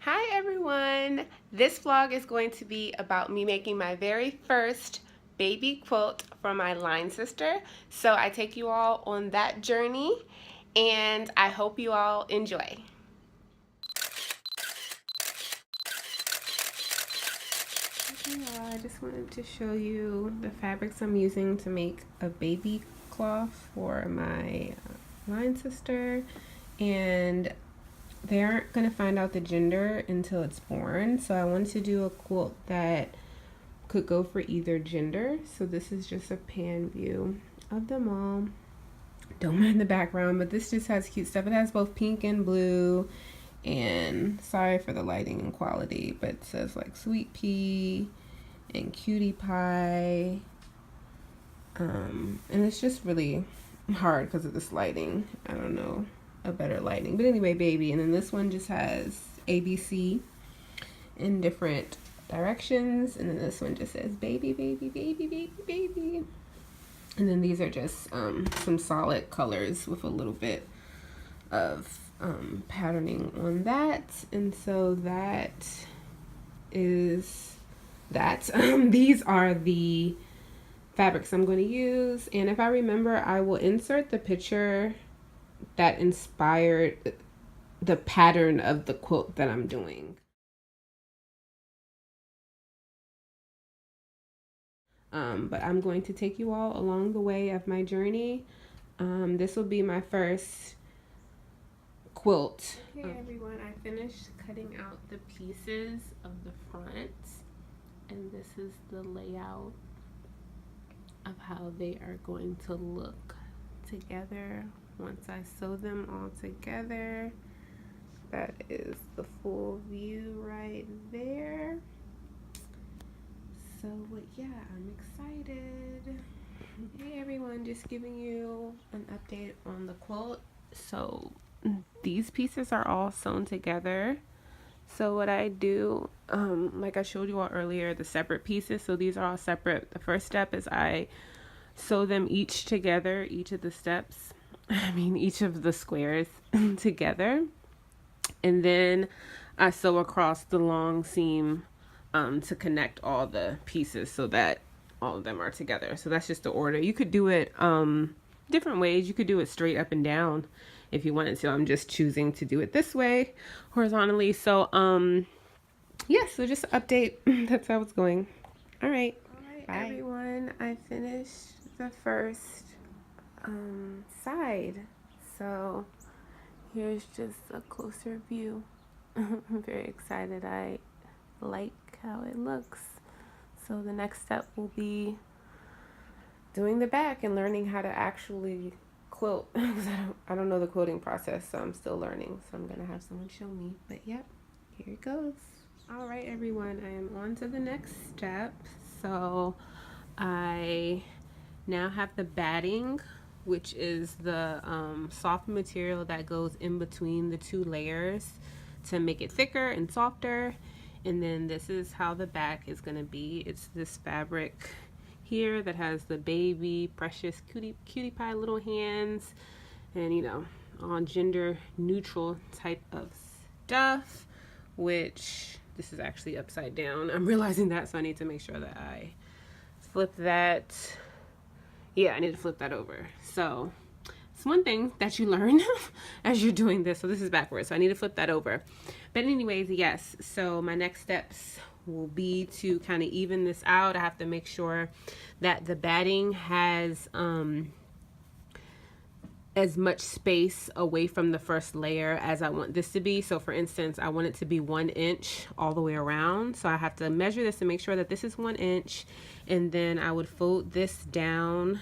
Hi everyone! This vlog is going to be about me making my very first baby quilt for my line sister. So I take you all on that journey and I hope you all enjoy. Okay, y'all, I just wanted to show you the fabrics I'm using to make a baby cloth for my line sister, and they aren't going to find out the gender until it's born, so I wanted to do a quilt that could go for either gender. So this is just a pan view of them all. Don't mind the background, but this just has cute stuff. It has both pink and blue, and sorry for the lighting and quality, but it says like sweet pea and cutie pie, and it's just really hard because of this lighting. I don't know a better lighting, but anyway, baby. And then this one just has ABC in different directions, and then this one just says baby, baby, baby, baby, baby. And then these are just some solid colors with a little bit of patterning on that. And so that is that. These are the fabrics I'm going to use, and if I remember, I will insert the picture that inspired the pattern of the quilt that I'm doing. But I'm going to take you all along the way of my journey. This will be my first quilt. Okay, everyone, I finished cutting out the pieces of the front, and this is the layout of how they are going to look together once I sew them all together. That is the full view right there. So yeah, I'm excited. Hey everyone, just giving you an update on the quilt. So these pieces are all sewn together. So what I do, like I showed you all earlier, the separate pieces, so these are all separate. The first step is I sew them each together, each of the steps, each of the squares together. And then I sew across the long seam to connect all the pieces so that all of them are together. So that's just the order. You could do it different ways. You could do it straight up and down if you wanted to. I'm just choosing to do it this way, horizontally. So yeah, so just an update. That's how it's going. All right, bye everyone. I finished the first side, so here's just a closer view. I'm very excited. I like how it looks. So the next step will be doing the back and learning how to actually quilt. I don't know the quilting process, so I'm still learning. So I'm gonna have someone show me. But yep, here it goes. All right, everyone, I am on to the next step. So I now have the batting, which is the soft material that goes in between the two layers to make it thicker and softer. And then this is how the back is going to be. It's this fabric here that has the baby precious cutie pie little hands, and you know, all gender neutral type of stuff, which this is actually upside down. I'm realizing that, so I need to make sure that I flip that. Yeah, I need to flip that over. So it's one thing that you learn as you're doing this. So this is backwards, so I need to flip that over. But anyways, yes, so my next steps will be to kind of even this out. I have to make sure that the batting has as much space away from the first layer as I want this to be. So for instance, I want it to be 1 inch all the way around. So I have to measure this to make sure that this is 1 inch, and then I would fold this down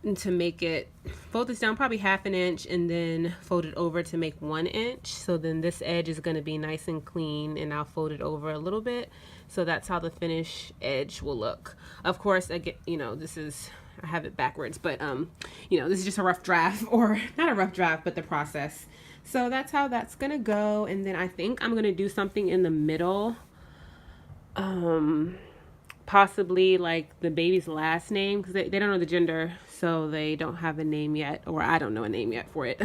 and to make it, fold this down probably 1/2 inch, and then fold it over to make 1 inch. So then this edge is going to be nice and clean, and I'll fold it over a little bit. So that's how the finished edge will look. Of course, again, you know, this is, I have it backwards, but you know, this is just a rough draft, or not a rough draft, but the process. So that's how that's gonna go. And then I think I'm gonna do something in the middle, possibly like the baby's last name, because they don't know the gender, so they don't have a name yet, or I don't know a name yet for it.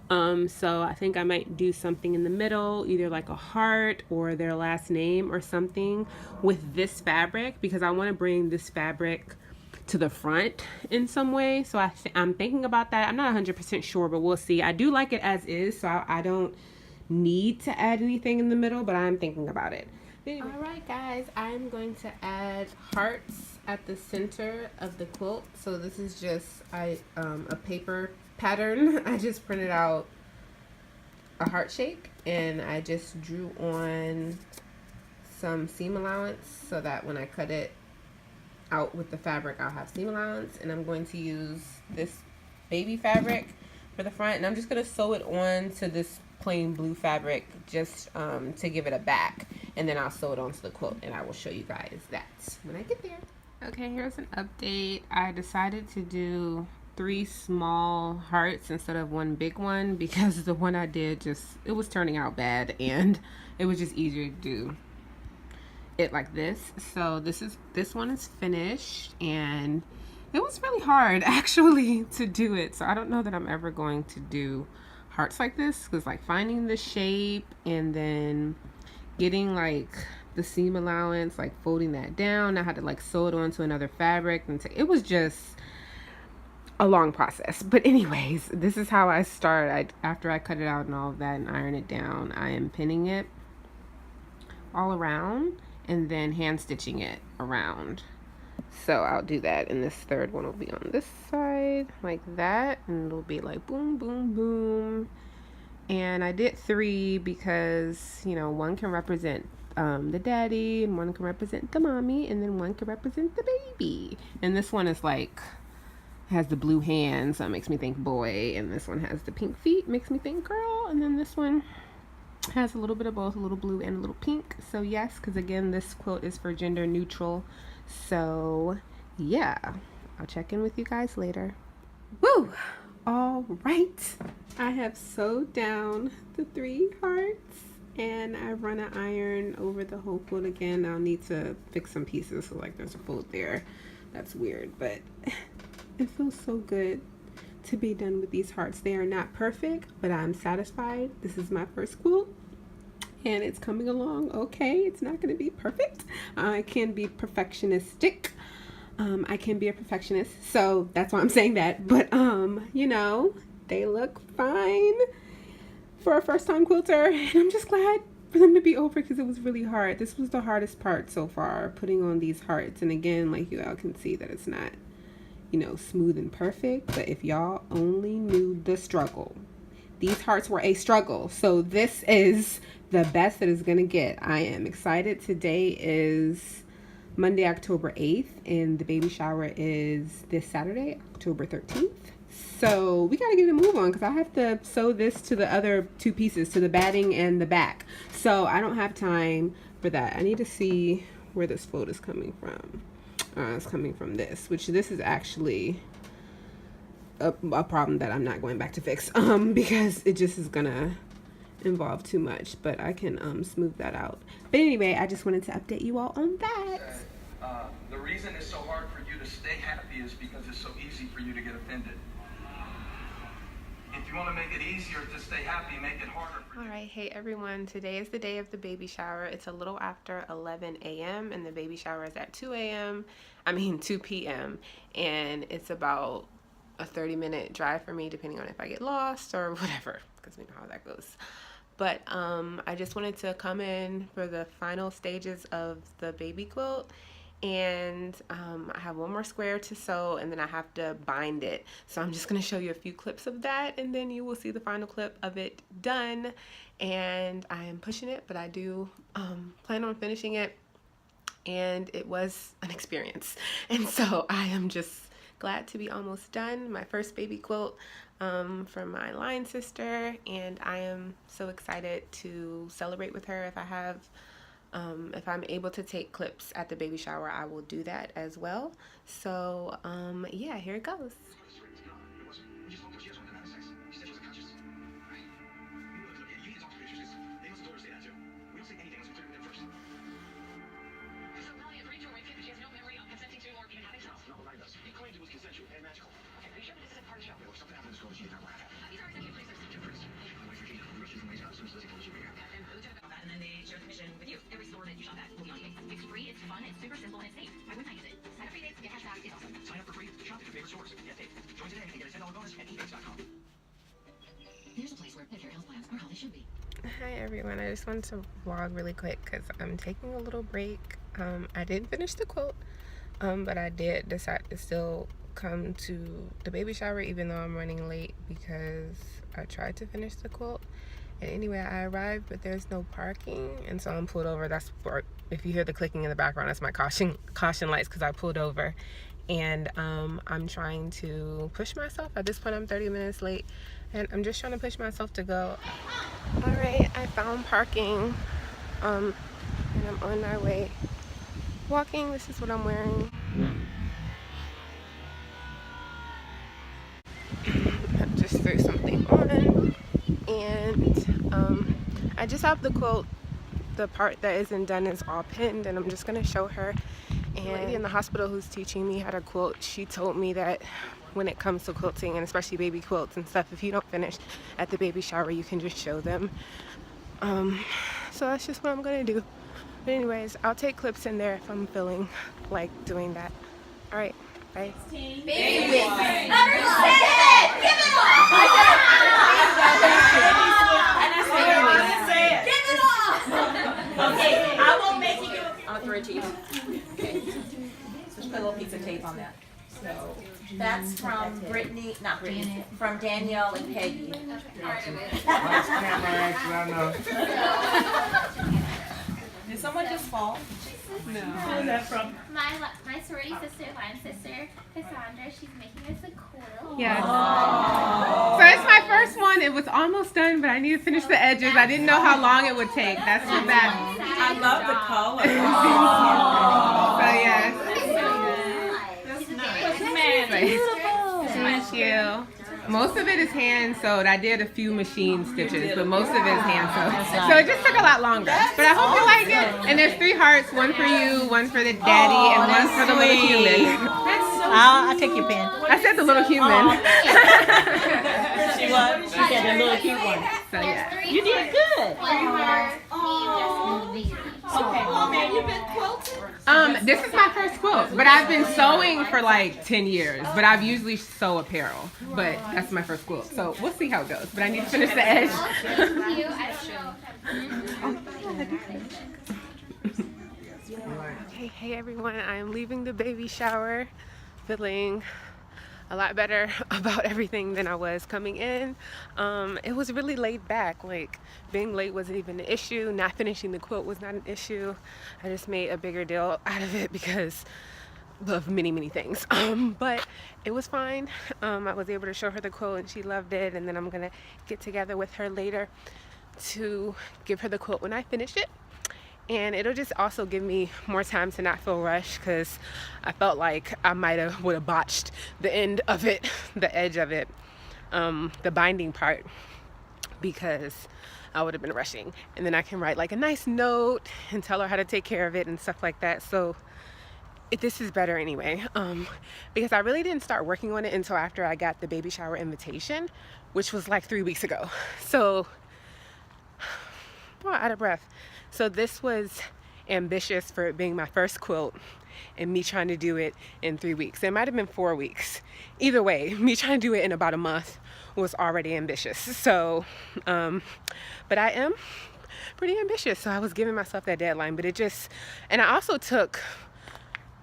So I think I might do something in the middle, either like a heart or their last name or something with this fabric, because I want to bring this fabric to the front in some way. So I'm thinking about that. I'm not 100% sure, but we'll see. I do like it as is, so I don't need to add anything in the middle, but I'm thinking about it. Anyway. All right, guys, I'm going to add hearts at the center of the quilt. So this is just a paper pattern. I just printed out a heart shape, and I just drew on some seam allowance so that when I cut it out with the fabric, I'll have seam allowance. And I'm going to use this baby fabric for the front, and I'm just going to sew it on to this plain blue fabric just to give it a back, and then I'll sew it onto the quilt, and I will show you guys that when I get there. Okay, here's an update. I decided to do 3 small hearts instead of 1 big one, because the one I did it was turning out bad, and it was just easier to do it like this. So this one is finished, and it was really hard actually to do it. So I don't know that I'm ever going to do hearts like this, because like finding the shape and then getting like the seam allowance, like folding that down, I had to like sew it onto another fabric, and it was just a long process. But anyways, this is how I start. After I cut it out and all of that and iron it down, I am pinning it all around and then hand stitching it around. So I'll do that, and this third one will be on this side like that, and it'll be like boom, boom, boom. And I did 3 because, you know, 1 can represent the daddy, and 1 can represent the mommy, and then 1 can represent the baby. And this one is like, has the blue hands, so it makes me think boy, and this one has the pink feet, makes me think girl, and then this one has a little bit of both, a little blue and a little pink. So yes, because again, this quilt is for gender neutral. So yeah, I'll check in with you guys later. Woo! All right, I have sewed down the 3 hearts, and I run an iron over the whole quilt again. I'll need to fix some pieces, so like there's a fold there. That's weird, but it feels so good to be done with these hearts. They are not perfect, but I'm satisfied. This is my first quilt, and it's coming along okay. It's not going to be perfect. I can be perfectionistic. I can be a perfectionist, so that's why I'm saying that. But you know, they look fine for a first-time quilter, and I'm just glad for them to be over, because it was really hard. This was the hardest part so far, putting on these hearts. And again, like you all can see that it's not, you know, smooth and perfect, but if y'all only knew the struggle. These hearts were a struggle, so this is the best that it's gonna get. I am excited. Today is Monday, October 8th, and the baby shower is this Saturday, October 13th. So we gotta get a move on, because I have to sew this to the other 2 pieces, to the batting and the back. So I don't have time for that. I need to see where this fold is coming from. It's coming from this, which this is actually a problem that I'm not going back to fix, because it just is gonna involve too much, but I can smooth that out. But anyway, I just wanted to update you all on that. The reason it's so hard for you to stay happy is because it's so easy for you to get offended. If you want to make it easier to stay happy, make it harder for you. All right, hey everyone, today is the day of the baby shower. It's a little after 11 a.m. and the baby shower is at 2 p.m. and it's about a 30-minute drive for me, depending on if I get lost or whatever, because we know how that goes. But I just wanted to come in for the final stages of the baby quilt, and I have 1 more square to sew, and then I have to bind it. So I'm just going to show you a few clips of that, and then you will see the final clip of it done. And I am pushing it, but I do plan on finishing it, and it was an experience. And so I am just glad to be almost done. My first baby quilt from my line sister, and I am so excited to celebrate with her. If I'm able to take clips at the baby shower, I will do that as well. So yeah, here it goes. Hi everyone, I just wanted to vlog really quick because I'm taking a little break. I didn't finish the quilt, but I did decide to still come to the baby shower even though I'm running late because I tried to finish the quilt. And anyway, I arrived, but there's no parking, and so I'm pulled over. That's for, if you hear the clicking in the background, that's my caution lights because I pulled over. And I'm trying to push myself. At this point, I'm 30 minutes late, and I'm just trying to push myself to go. All right, I found parking, and I'm on my way walking. This is what I'm wearing. I just threw something on, and I just have the quilt. The part that isn't done is all pinned, and I'm just gonna show her. And the lady in the hospital who's teaching me how to quilt, she told me that when it comes to quilting, and especially baby quilts and stuff, if you don't finish at the baby shower, you can just show them. So that's just what I'm gonna do. But anyways, I'll take clips in there if I'm feeling like doing that. All right, bye. Baby wig. Number 7. Give it off. Give it off. Okay, I won't make you do it. I'll throw it to you. Okay. So just put a little piece of tape on that. So that's from Brittany, not Brittany, from Danielle and Peggy. Did someone just fall? No. Who is that from? My sorority sister, line sister, Cassandra, she's making us a quilt. Yeah. So it's my first one. It was almost done, but I need to finish the edges. I didn't know how long it would take. That's what that. I love the color. So yes. Thank you. Most of it is hand sewed. I did a few machine stitches, but most of it is hand sewed. So it just took a lot longer. But I hope you like it. And there's 3 hearts, one for you, one for the daddy, and one for the little human. I'll take your pen. I said the little human. She was. She said the little cute one. So yeah. You did good. Okay, well, man, you've been quilting? This is my first quilt, but I've been sewing for like 10 years, but I've usually sew apparel, but that's my first quilt, so we'll see how it goes, but I need to finish the edge. Hey everyone, I am leaving the baby shower feeling a lot better about everything than I was coming in. It was really laid back. Like, being late wasn't even an issue. Not finishing the quilt was not an issue. I just made a bigger deal out of it because of many things. But it was fine. I was able to show her the quilt and she loved it, and then I'm gonna get together with her later to give her the quilt when I finish it. And it'll just also give me more time to not feel rushed, because I felt like I would have botched the end of it, the edge of it, the binding part, because I would have been rushing. And then I can write like a nice note and tell her how to take care of it and stuff like that. So this is better anyway, because I really didn't start working on it until after I got the baby shower invitation, which was like 3 weeks ago. So, oh, out of breath. So this was ambitious for it being my first quilt and me trying to do it in 3 weeks. It might have been 4 weeks. Either way, me trying to do it in about a month was already ambitious. So, but I am pretty ambitious. So I was giving myself that deadline, but and I also took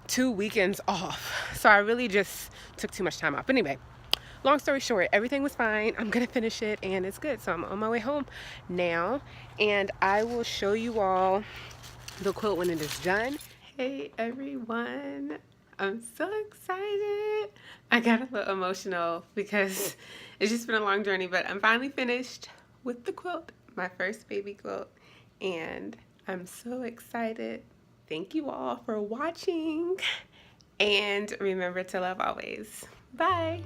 2 weekends off. So I really just took too much time off. But anyway, long story short, everything was fine. I'm gonna finish it and it's good. So I'm on my way home now, and I will show you all the quilt when it is done. Hey everyone, I'm so excited. I got a little emotional because it's just been a long journey, but I'm finally finished with the quilt, my first baby quilt, and I'm so excited. Thank you all for watching, and remember to love always. Bye.